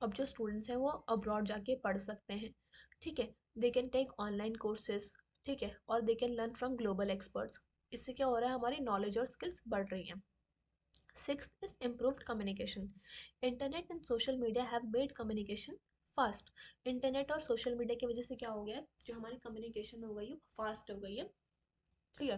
अब जो स्टूडेंट्स हैं वो अब्रॉड जाके पढ़ सकते हैं, ठीक है। They can take online courses, ठीक है, और they can learn from global experts. इससे क्या हो रहा है, हमारी नॉलेज और स्किल्स बढ़ रही हैं। Sixth is improved communication. Internet and social media have made communication fast. Internet और सोशल मीडिया की वजह से क्या हो गया है, जो हमारी कम्युनिकेशन हो गई है फास्ट हो गई है, ठीक है।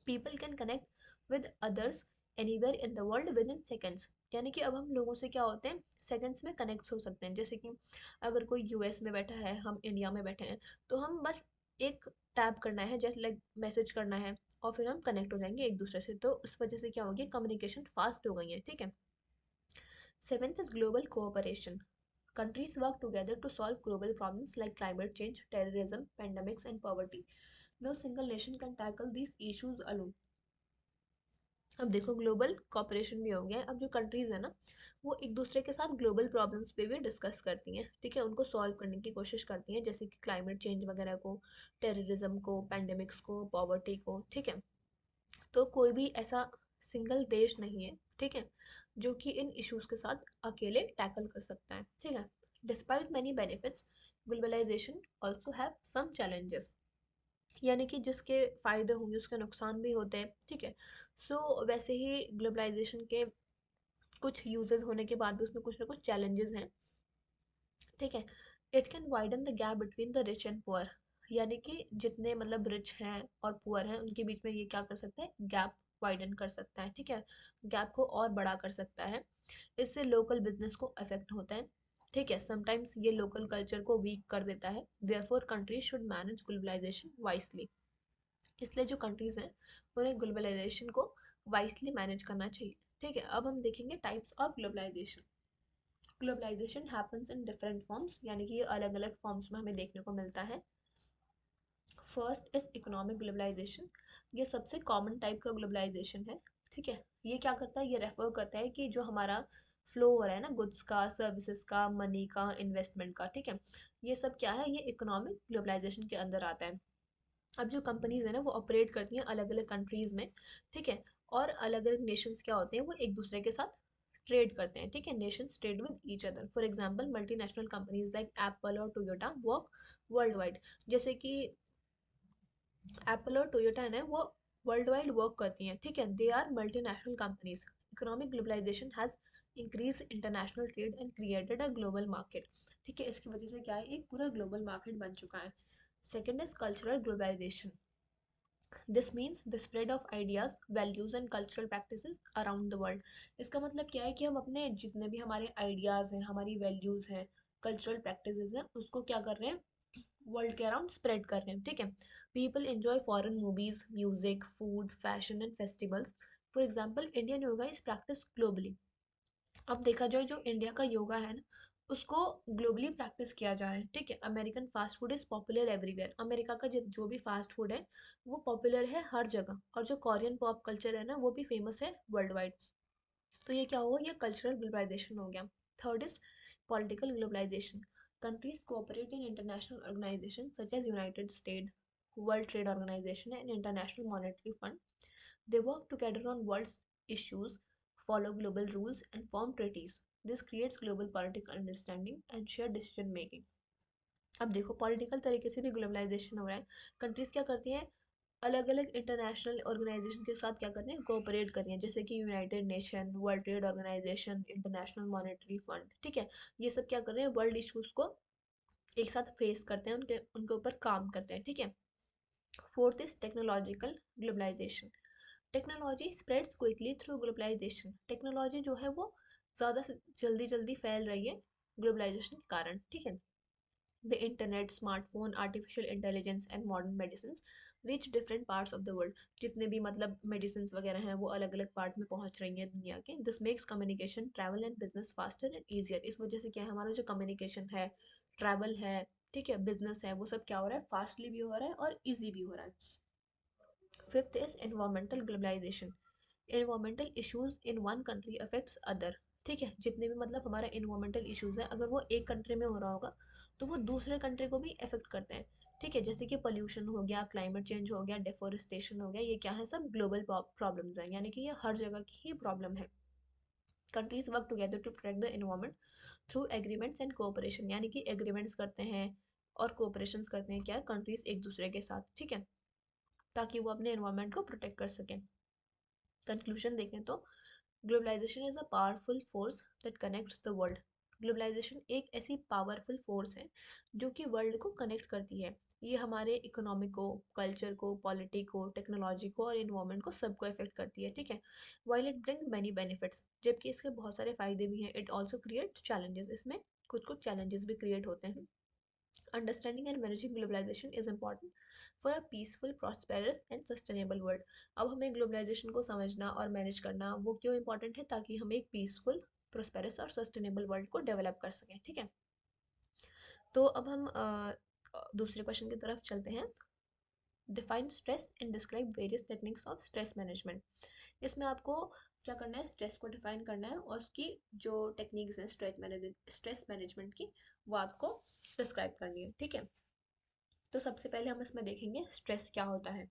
People can connect with others anywhere in the world with in seconds. यानी कि अब हम लोगों से क्या होते हैं, सेकंड्स में कनेक्ट हो सकते हैं। जैसे कि अगर कोई यूएस में बैठा है, हम इंडिया में बैठे हैं, तो हम बस एक टैप करना है, जैसे लाइक मैसेज करना है, और फिर हम कनेक्ट हो जाएंगे एक दूसरे से। तो इस वजह से क्या होगी, कम्युनिकेशन फास्ट हो गई है, ठीक है। Seventh is global cooperation. Countries work together to solve global problems like climate change, terrorism, pandemics, and poverty. No single nation can tackle these issues alone. अब देखो ग्लोबल कॉपरेशन भी हो गया है। अब जो कंट्रीज है ना, वो एक दूसरे के साथ ग्लोबल प्रॉब्लम्स पे भी डिस्कस करती हैं, ठीक है, उनको सॉल्व करने की कोशिश करती हैं, जैसे कि क्लाइमेट चेंज वगैरह को, टेररिज्म को, पैंडेमिक्स को, पॉवर्टी को, ठीक है। तो कोई भी ऐसा सिंगल देश नहीं है, ठीक है, जो कि इन इश्यूज के साथ अकेले टैकल कर सकता है, ठीक है। Despite many benefits, globalisation also have some challenges. यानी कि जिसके फ़ायदे होंगे उसके नुकसान भी होते हैं, ठीक है। वैसे ही ग्लोबलाइजेशन के कुछ यूजेस होने के बाद भी उसमें कुछ ना कुछ चैलेंजेस हैं, ठीक है। It can widen the gap between the rich and poor. यानी कि जितने मतलब रिच हैं और पुअर हैं उनके बीच में ये क्या कर सकता है, गैप वाइडन कर सकता है, ठीक है, गैप को और बड़ा कर सकता है। इससे लोकल बिजनेस को अफेक्ट होता है, ठीक है। समटाइम्स ये लोकल कल्चर को वीक कर देता है। Therefore countries should manage globalisation wisely. इसलिए जो कंट्रीज हैं उन्हें ग्लोबलाइजेशन को वाइसली मैनेज करना चाहिए, ठीक है। अब हम देखेंगे types of globalisation. Globalisation happens in different forms, यानी कि ये अलग अलग फॉर्म्स में हमें देखने को मिलता है। First is economic globalisation. ये सबसे कॉमन टाइप का ग्लोबलाइजेशन है, ठीक है। ये क्या करता है, ये रेफर करता है कि जो हमारा फ्लो हो रहा है ना, गुड्स का, सर्विसेज का, मनी का, इन्वेस्टमेंट का, ठीक है, ये सब क्या है, ये इकोनॉमिक ग्लोबलाइजेशन के अंदर आता है। अब जो कंपनीज है ना वो ऑपरेट करती हैं अलग अलग कंट्रीज में, ठीक है। और अलग अलग नेशंस क्या होते हैं, वो एक दूसरे के साथ ट्रेड करते हैं, ठीक है। Nations trade with each other. For example multinational companies like Apple और टोयोटा वर्क वर्ल्ड वाइड। जैसे कि एप्पल और टोयोटा है ना, वो वर्ल्ड वाइड वर्क करती हैं, ठीक है। They are multinational companies. Economic globalisation has increase international trade and created a global market, ठीक है। इसकी वजह से क्या है, एक पूरा ग्लोबल मार्केट बन चुका है। Second is cultural globalisation. This means the spread of ideas, values and cultural practices around the world. इसका मतलब क्या है कि हम अपने जितने भी हमारे आइडियाज हैं, हमारी वैल्यूज हैं, कल्चरल प्रैक्टिसेस हैं, उसको क्या कर रहे हैं, वर्ल्ड के अराउंड स्प्रेड कर रहे हैं, ठीक है। People enjoy foreign movies, music, food, fashion and festivals. For example Indian yoga is practice globally. अब देखा जाए जो इंडिया का योगा है ना, उसको ग्लोबली प्रैक्टिस किया जा रहा है, ठीक है। American fast food is popular everywhere. America का जो भी फास्ट फूड है वो पॉपुलर है हर जगह। और जो कोरियन पॉप कल्चर है ना, वो भी फेमस है वर्ल्ड वाइड। तो ये क्या हुआ, ये कल्चरल ग्लोबलाइजेशन हो गया। Third is political globalisation. Countries cooperate in international organisation such as United State, World Trade Organization and International Monetary Fund. They work together on world issues, follow global rules, and form treaties. This creates global political understanding and shared decision making. अब देखो political तरीके से भी globalisation हो रहा है। Countries क्या करती हैं, अलग अलग इंटरनेशनल ऑर्गेनाइजेशन के साथ क्या कर रही हैं, कोऑपरेट कर रही हैं, जैसे कि United Nation, World Trade Organization, International Monetary Fund, ठीक है। ये सब क्या कर रहे हैं, वर्ल्ड इशूज को एक साथ फेस करते हैं, उनके उनके ऊपर काम करते हैं, ठीक है। Fourth is technological globalisation. Technology spreads quickly through globalisation. Technology जो है वो ज़्यादा से जल्दी जल्दी फैल रही है ग्लोबलाइजेशन के कारण, ठीक है। The internet, smartphone, artificial intelligence and modern medicine reach different parts of the world. जितने भी मतलब मेडिसिन वगैरह हैं वो अलग अलग पार्ट में पहुंच रही हैं दुनिया के। This makes communication, travel and business faster and easier. इस वजह से क्या है, हमारा जो कम्युनिकेशन है, ट्रैवल है, ठीक है, बिजनेस है, वो सब क्या हो रहा है, फास्टली भी हो रहा है और ईजी भी हो रहा है। Fifth is environmental globalisation. Environmental issues in one country affects other, ठीक है। जितने भी मतलब हमारा एनवायरमेंटल इश्यूज हैं, अगर वो एक कंट्री में हो रहा होगा तो वो दूसरे कंट्री को भी अफेक्ट करते हैं। ठीक है, जैसे कि पोल्यूशन हो गया, क्लाइमेट चेंज हो गया, डिफोरेस्टेशन हो गया, ये क्या है, सब ग्लोबल प्रॉब्लम्स हैं, यानी कि ये हर जगह की ही प्रॉब्लम है। Countries work together to protect the environment through agreements and cooperation, यानी कि एग्रीमेंट्स करते हैं और कोऑपरेशंस करते हैं क्या कंट्रीज एक दूसरे के साथ, ठीक है, ताकि वो अपने एनवायरनमेंट को प्रोटेक्ट कर सकें। कंक्लूजन देखें तो globalisation is a powerful force that connects the world. Globalisation एक ऐसी पावरफुल फोर्स है जो कि वर्ल्ड को कनेक्ट करती है। ये हमारे इकोनॉमी को, कल्चर को, पॉलिटी को, टेक्नोलॉजी को और इन्वायरमेंट को सबको इफेक्ट करती है, ठीक है। While it bring many benefits, जबकि इसके बहुत सारे फायदे भी हैं, इट ऑल्सो क्रिएट चैलेंजेस, इसमें कुछ कुछ चैलेंजेस भी क्रिएट होते हैं। Understanding and managing globalization is important for a peaceful, prosperous and sustainable world. अब हमें ग्लोबलाइजेशन को समझना और मैनेज करना वो क्यों इंपॉर्टेंट है, ताकि हम एक पीसफुल, प्रोस्पेरस और सस्टेनेबल वर्ल्ड को डेवलप कर सकें, ठीक है। तो अब हम दूसरे क्वेश्चन की तरफ चलते हैं। Define stress and describe various techniques of stress management. इसमें आपको क्या करना है, स्ट्रेस को डिफाइन करना है और उसकी जो टेक्निक्स हैं स्ट्रेस मैनेजमेंट की, वो आपको डिस्क्राइब करनी है, ठीक है। तो सबसे पहले हम इसमें देखेंगे स्ट्रेस क्या होता है।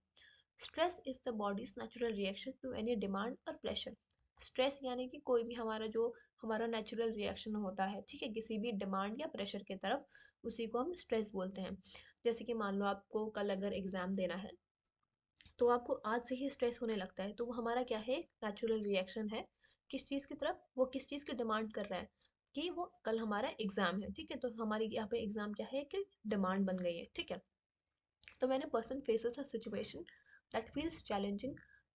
Stress is the body's natural reaction to any demand और प्रेशर। स्ट्रेस यानी कि कोई भी हमारा नेचुरल रिएक्शन होता है, ठीक है, किसी भी डिमांड या प्रेशर की तरफ, उसी को हम स्ट्रेस बोलते हैं। जैसे कि मान लो आपको कल अगर एग्जाम देना है, तो आपको आज से ही स्ट्रेस होने लगता है, तो वो हमारा क्या है, नेचुरल रिएक्शन है। किस चीज़ की तरफ, वो किस चीज़ की डिमांड कर रहा है कि वो कल हमारा एग्जाम है, ठीक है, तो हमारी यहाँ पे एग्जाम क्या है कि डिमांड बन गई है, ठीक है। So when a person faces a situation that feels challenging,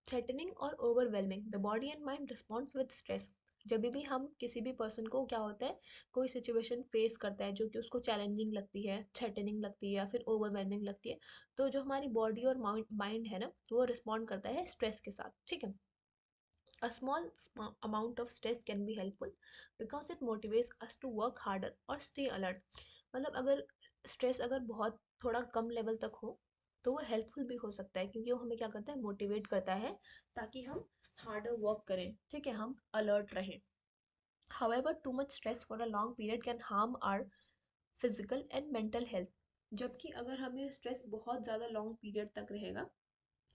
threatening or overwhelming, the body and mind responds with stress. जब भी हम किसी भी पर्सन को क्या होता है, कोई सिचुएशन फेस करता है जो कि उसको चैलेंजिंग लगती है, थ्रेटनिंग लगती है या फिर ओवरवेलमिंग लगती है, तो जो हमारी बॉडी और माइंड है ना, वो रिस्पॉन्ड करता है स्ट्रेस के साथ, ठीक है। A small amount of stress can be helpful because it motivates us to work harder or stay alert. मतलब अगर स्ट्रेस अगर बहुत थोड़ा कम लेवल तक हो तो वो हेल्पफुल भी हो सकता है, क्योंकि वो हमें क्या करता है, मोटिवेट करता है ताकि हम हार्डर वर्क करें, ठीक है, हम अलर्ट रहें। However, too much stress for a long period can harm our physical and mental health. जबकि अगर हमें स्ट्रेस बहुत ज़्यादा लॉन्ग पीरियड तक रहेगा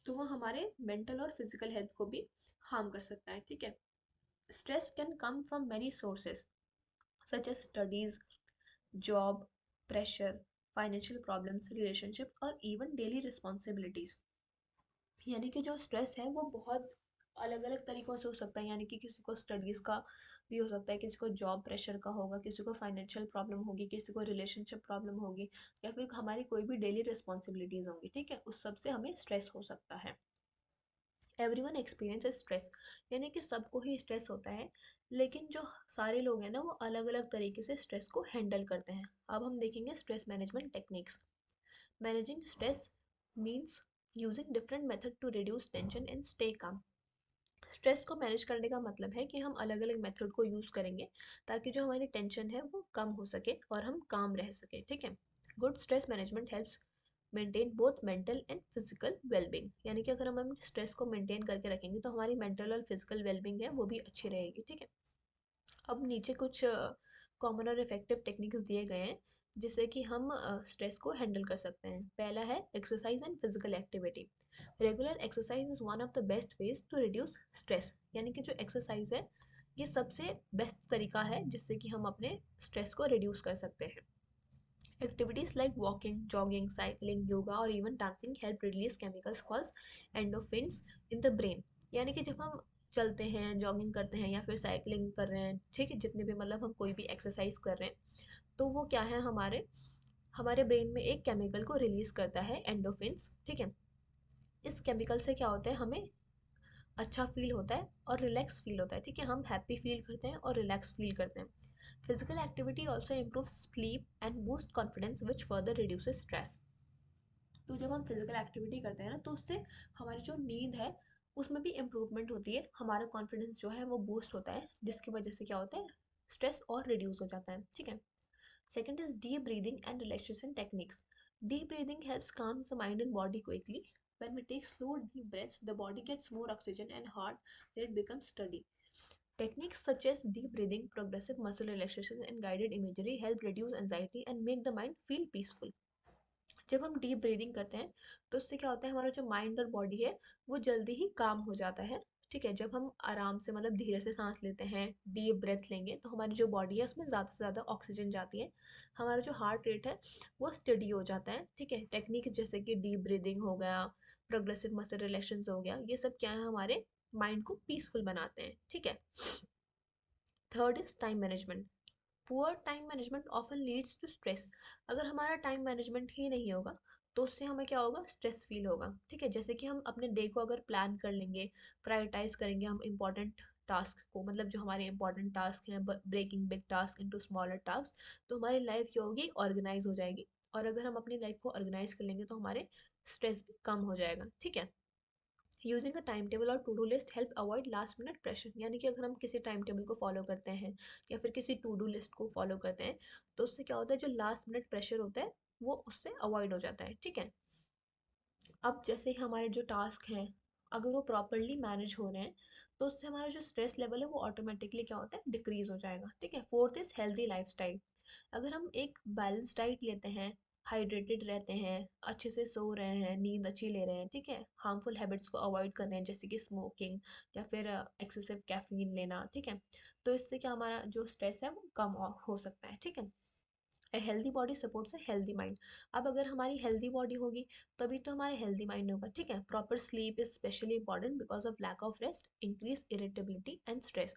तो वो हमारे मेंटल और फिजिकल हेल्थ को भी हार्म कर सकता है, ठीक है। Stress can come from many sources such as studies, job, pressure, financial problems, relationship और even daily responsibilities. यानी कि जो स्ट्रेस है वो बहुत अलग अलग तरीकों से हो सकता है, यानी कि किसी को स्टडीज़ का भी हो सकता है, किसी को जॉब प्रेशर का होगा, किसी को फाइनेंशियल प्रॉब्लम होगी, किसी को रिलेशनशिप प्रॉब्लम होगी, या फिर हमारी कोई भी डेली रिस्पॉन्सिबिलिटीज़ होंगी, ठीक है, उस सब से हमें स्ट्रेस हो सकता है। एवरीवन एक्सपीरियंस स्ट्रेस, यानी कि सबको ही स्ट्रेस होता है, लेकिन जो सारे लोग हैं ना वो अलग अलग तरीके से स्ट्रेस को हैंडल करते हैं। अब हम देखेंगे stress management techniques. Managing stress means using different method to reduce tension and stay calm. Stress को मैनेज करने का मतलब है कि हम अलग अलग मेथड को यूज़ करेंगे ताकि जो हमारी टेंशन है वो कम हो सके और हम काम रह सके, ठीक है। Good stress management helps maintain both mental and physical wellbeing, यानी कि अगर हम स्ट्रेस को मेंटेन करके रखेंगे तो हमारी मेंटल और फिजिकल वेलबींग है वो भी अच्छी रहेगी, ठीक है। अब नीचे कुछ कॉमन और इफेक्टिव टेक्निक्स दिए गए हैं जिससे कि हम स्ट्रेस को हैंडल कर सकते हैं। पहला है exercise and physical activity. Regular exercise is one of the best ways to reduce stress, यानी कि जो एक्सरसाइज है ये सबसे बेस्ट तरीका है जिससे कि हम अपने स्ट्रेस को रिड्यूस कर सकते हैं। Activities like walking, jogging, cycling, yoga or even dancing help release chemicals called endorphins in the brain. यानी कि जब हम चलते हैं, जॉगिंग करते हैं या फिर साइकिलिंग कर रहे हैं, ठीक है, जितने भी मतलब हम कोई भी एक्सरसाइज कर रहे हैं, तो वो क्या है, हमारे हमारे ब्रेन में एक केमिकल को रिलीज करता है, एंडोफिन्स, ठीक है। इस केमिकल से क्या होता है, हमें अच्छा फील होता है और रिलैक्स फील होता है, ठीक है, हम हैप्पी फील करते हैं और रिलैक्स फील करते हैं। Physical activity also improve sleep and boost confidence which further reduces stress. तो जब हम फिजिकल एक्टिविटी करते हैं ना तो उससे हमारी जो नींद है उसमें भी इम्प्रूवमेंट होती है, हमारा कॉन्फिडेंस जो है वो बूस्ट होता है, जिसकी वजह से क्या होता है, स्ट्रेस और रिड्यूस हो जाता है, ठीक है। Second is deep breathing and relaxation techniques. Deep breathing helps calm the mind and body quickly. When we take slow, deep breaths, the body gets more oxygen and heart rate becomes steady. Techniques such as deep breathing, progressive muscle relaxation, and guided imagery help reduce anxiety and make the mind feel peaceful. जब हम deep breathing करते हैं तो उससे क्या होता है, हमारा जो माइंड और बॉडी है वो जल्दी ही काम हो जाता है। ठीक है, जब हम आराम से मतलब धीरे से सांस लेते हैं, डीप ब्रेथ लेंगे, तो हमारी जो बॉडी है उसमें ज़्यादा से ज़्यादा ऑक्सीजन जाती है, हमारा जो हार्ट रेट है वो स्टडी हो जाता है। ठीक है, टेक्निक जैसे कि डीप ब्रीदिंग हो गया, प्रोग्रेसिव मसल रिलैक्सेशन हो गया, ये सब क्या है, हमारे माइंड को पीसफुल बनाते हैं। ठीक है। Third is time management. Poor time management often leads to stress. अगर हमारा टाइम मैनेजमेंट ही नहीं होगा तो उससे हमें क्या होगा, स्ट्रेस फील होगा। ठीक है, जैसे कि हम अपने डे को अगर प्लान कर लेंगे, प्रायोरिटाइज करेंगे हम इंपॉर्टेंट टास्क को, मतलब जो हमारे इंपॉर्टेंट टास्क हैं, breaking big task into smaller task, तो हमारी लाइफ क्या होगी, ऑर्गेनाइज हो जाएगी। और अगर हम अपनी लाइफ को ऑर्गेनाइज कर लेंगे तो हमारे स्ट्रेस भी कम हो जाएगा। ठीक है। यूजिंग अ टाइम टेबल और to do list help avoid last minute pressure. यानी कि अगर हम किसी टाइम टेबल को फॉलो करते हैं या फिर किसी टू डू लिस्ट को फॉलो करते हैं तो उससे क्या होता है, जो लास्ट मिनट प्रेशर होता है वो उससे अवॉइड हो जाता है। ठीक है। अब जैसे ही हमारे जो टास्क हैं अगर वो प्रॉपरली मैनेज हो रहे हैं तो उससे हमारा जो स्ट्रेस लेवल है वो ऑटोमेटिकली क्या होता है, डिक्रीज हो जाएगा। ठीक है। Fourth is healthy lifestyle. अगर हम एक बैलेंस डाइट लेते हैं, हाइड्रेटेड रहते हैं, अच्छे से सो रहे हैं, नींद अच्छी ले रहे हैं, ठीक है, हार्मफुल हैबिट्स को अवॉइड कर रहे हैं जैसे कि स्मोकिंग या फिर एक्सेसिव कैफीन लेना, ठीक है, तो इससे क्या हमारा जो स्ट्रेस है वो कम हो सकता है। ठीक है। A healthy body supports a healthy mind. अब अगर हमारी हेल्दी बॉडी होगी तभी तो हमारे हेल्दी माइंड होगा। ठीक है। Proper sleep is specially important because of lack of rest increase irritability and stress.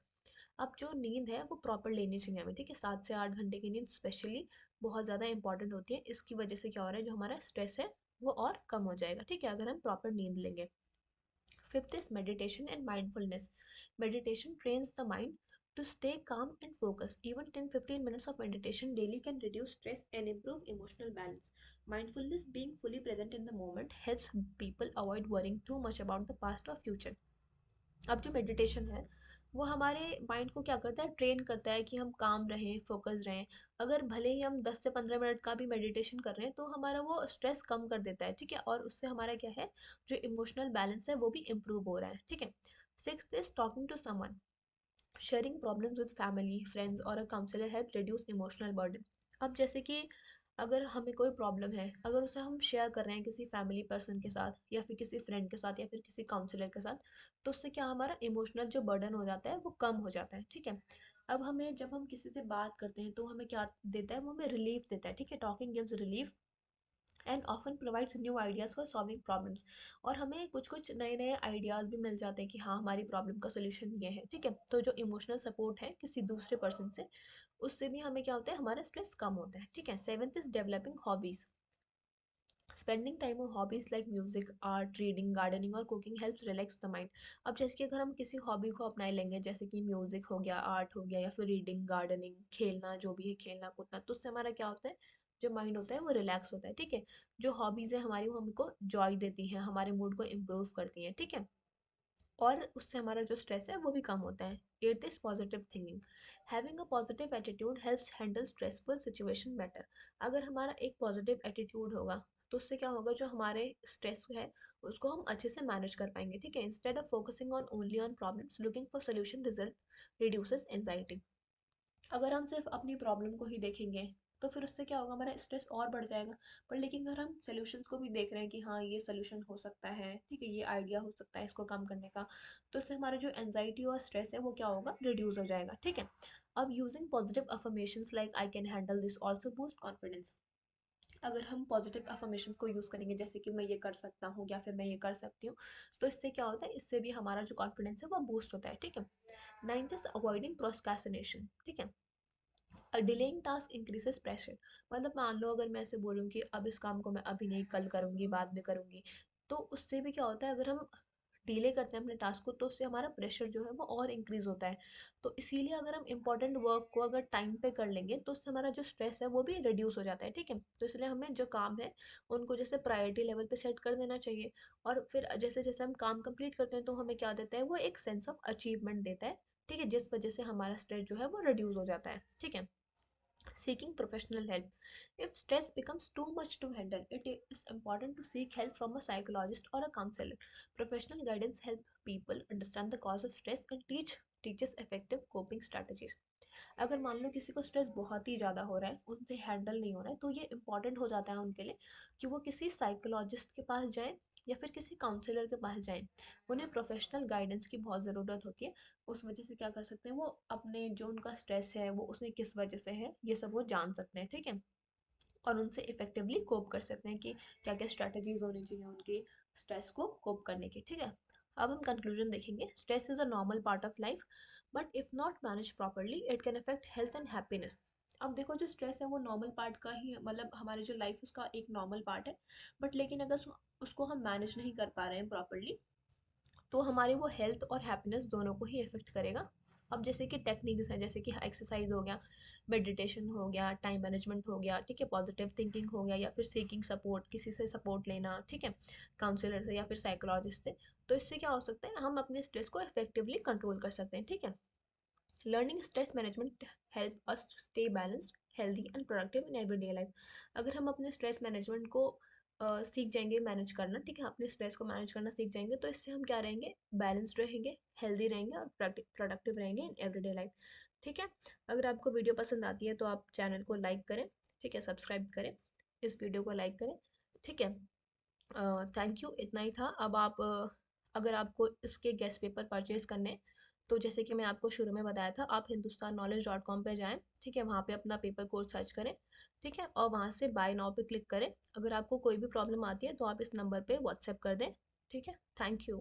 अब जो नींद है वो प्रॉपर लेनी चाहिए हमें। ठीक है, 7 से 8 घंटे की नींद स्पेशली बहुत ज़्यादा इंपॉर्टेंट होती है। इसकी वजह से क्या हो रहा है, जो हमारा स्ट्रेस है वो और कम हो जाएगा। ठीक है, अगर हम प्रॉपर नींद लेंगे। Fifth is meditation and mindfulness. Meditation trains the mind to stay calm and focus. Even 10-15 minutes of meditation daily can reduce stress and improve emotional balance. Mindfulness, being fully present in the moment, helps people avoid worrying too much about the past or future. अब जो meditation है वो हमारे mind को क्या करता है, train करता है कि हम काम रहें, फोकस रहें। अगर भले ही हम 10 से 15 मिनट का भी मेडिटेशन कर रहे हैं तो हमारा वो स्ट्रेस कम कर देता है। ठीक है, और उससे हमारा क्या है, जो इमोशनल बैलेंस है वो भी इम्प्रूव हो रहा है। ठीक है। Sixth is talking to someone. Sharing problems with family, friends और a counsellor help reduce emotional burden. अब जैसे कि अगर हमें कोई प्रॉब्लम है, अगर उसे हम शेयर कर रहे हैं किसी फैमिली पर्सन के साथ या फिर किसी फ्रेंड के साथ या फिर किसी काउंसलर के साथ, तो उससे क्या हमारा इमोशनल जो बर्डन हो जाता है वो कम हो जाता है। ठीक है। अब हमें जब हम किसी से बात करते हैं तो हमें क्या देता है, वो हमें रिलीफ देता है। ठीक है, talking gives relief and often provides new ideas for solving problems. और हमें कुछ कुछ नए नए आइडियाज़ भी मिल जाते हैं कि हाँ हमारी प्रॉब्लम का सोल्यूशन ये है। ठीक है, तो जो इमोशनल सपोर्ट है किसी दूसरे पर्सन से, उससे भी हमें क्या होता है, हमारा स्ट्रेस कम होता है। ठीक है। Seventh is developing hobbies. Spending time on hobbies like music, art, reading, gardening और cooking helps relax the mind. अब जैसे कि अगर हम किसी हॉबी को अपना लेंगे, जैसे कि म्यूजिक हो गया, आर्ट हो गया या फिर रीडिंग, गार्डनिंग, खेलना, जो भी है खेलना कूदना, तो उससे हमारा क्या होता है, जो माइंड होता है वो रिलैक्स होता है। ठीक है, जो हॉबीज़ है हमारी वो हमको जॉय देती हैं, हमारे मूड को इम्प्रूव करती हैं। ठीक है, और उससे हमारा जो स्ट्रेस है वो भी कम होता है। Eight is positive thinking. Having a positive attitude helps handle stressful situation better. अगर हमारा एक पॉजिटिव एटीट्यूड होगा तो उससे क्या होगा, जो हमारे स्ट्रेस है उसको हम अच्छे से मैनेज कर पाएंगे। ठीक है, instead of focusing on only on problems, looking for solution result reduces anxiety. अगर हम सिर्फ अपनी प्रॉब्लम को ही देखेंगे तो फिर उससे क्या होगा, हमारा स्ट्रेस और बढ़ जाएगा। पर लेकिन अगर हम सोल्यूशन को भी देख रहे हैं कि हाँ ये सोल्यूशन हो सकता है, ठीक है, ये आइडिया हो सकता है इसको कम करने का, तो उससे हमारा जो एनजाइटी और स्ट्रेस है वो क्या होगा, रिड्यूस हो जाएगा। ठीक है। अब using positive affirmations like I can handle this also boost confidence. अगर हम पॉजिटिव अफर्मेशंस को यूज़ करेंगे जैसे कि मैं ये कर सकता हूँ या फिर मैं ये कर सकती हूँ, तो इससे क्या होता है, इससे भी हमारा जो कॉन्फिडेंस है वो बूस्ट होता है। ठीक है। Ninth is avoiding procrastination. ठीक है, डिलेइंग टास्क इंक्रीजेस प्रेशर। मतलब मान लो अगर मैं ऐसे बोलूँ कि अब इस काम को मैं अभी नहीं, कल करूँगी, बाद में करूँगी, तो उससे भी क्या होता है, अगर हम डिले करते हैं अपने टास्क को तो उससे हमारा प्रेशर जो है वो और इंक्रीज होता है। तो इसीलिए अगर हम इंपॉर्टेंट वर्क को अगर टाइम पे कर लेंगे तो उससे हमारा जो स्ट्रेस है वो भी रिड्यूस हो जाता है। ठीक है, तो इसलिए हमें जो काम है उनको जैसे प्रायोरिटी लेवल पे सेट कर देना चाहिए। और फिर जैसे जैसे हम काम कंप्लीट करते हैं तो हमें क्या देता है, वो एक सेंस ऑफ अचीवमेंट देता है। ठीक है, जिस वजह से हमारा स्ट्रेस जो है वो रिड्यूस हो जाता है। ठीक है। Seeking professional help. If stress becomes too much to handle, it is important to seek help from a psychologist or a counselor. Professional guidance helps people understand the cause of stress and teaches effective coping strategies. अगर मान लो किसी को stress बहुत ही ज़्यादा हो रहा है, उनसे हैंडल नहीं हो रहा है, तो ये इंपॉर्टेंट हो जाता है उनके लिए कि वो किसी साइकोलॉजिस्ट के पास जाएँ या फिर किसी काउंसलर के पास जाएँ। उन्हें प्रोफेशनल गाइडेंस की बहुत ज़रूरत होती है। उस वजह से क्या कर सकते हैं वो, अपने जो उनका स्ट्रेस है वो उसमें किस वजह से है ये सब वो जान सकते हैं, ठीक है? और उनसे इफेक्टिवली कोप कर सकते हैं कि क्या क्या स्ट्रैटेजीज होनी चाहिए उनकी स्ट्रेस को कोप करने की, ठीक है? अब हम कंक्लूजन देखेंगे। Stress is a normal part of life, but if not manage properly it can affect health and happiness. अब देखो, जो स्ट्रेस है वो नॉर्मल पार्ट का ही, मतलब हमारी जो लाइफ उसका एक नॉर्मल पार्ट है, बट लेकिन अगर उसको हम मैनेज नहीं कर पा रहे हैं प्रॉपरली, तो हमारी वो हेल्थ और हैप्पीनेस दोनों को ही इफ़ेक्ट करेगा। अब जैसे कि टेक्निक्स हैं, जैसे कि एक्सरसाइज हो गया, मेडिटेशन हो गया, टाइम मैनेजमेंट हो गया, ठीक है, पॉजिटिव थिंकिंग हो गया, या फिर सीकिंग सपोर्ट, किसी से सपोर्ट लेना, ठीक है, काउंसलर से या फिर साइकोलॉजिस्ट से। तो इससे क्या हो सकता है, हम अपने स्ट्रेस को इफेक्टिवली कंट्रोल कर सकते हैं, ठीक है? Learning stress management help us to stay balanced, healthy and productive in everyday life. अगर हम अपने स्ट्रेस मैनेजमेंट को सीख जाएंगे मैनेज करना, ठीक है, अपने स्ट्रेस को मैनेज करना सीख जाएंगे, तो इससे हम क्या रहेंगे, बैलेंस्ड रहेंगे, हेल्दी रहेंगे और प्रोडक्टिव रहेंगे इन एवरीडे लाइफ, ठीक है? अगर आपको वीडियो पसंद आती है तो आप चैनल को लाइक करें, ठीक है, सब्सक्राइब करें, इस वीडियो को लाइक करें, ठीक है? थैंक यू, इतना ही था। अब आप अगर आपको इसके गेस्ट पेपर परचेज करने हैं, तो जैसे कि मैं आपको शुरू में बताया था, आप hindustan knowledge.com पे जाएँ, ठीक है? वहाँ पे अपना पेपर कोर्स सर्च करें, ठीक है? और वहाँ से बाय नाउ पे क्लिक करें। अगर आपको कोई भी प्रॉब्लम आती है तो आप इस नंबर पे व्हाट्सएप कर दें, ठीक है? Thank you.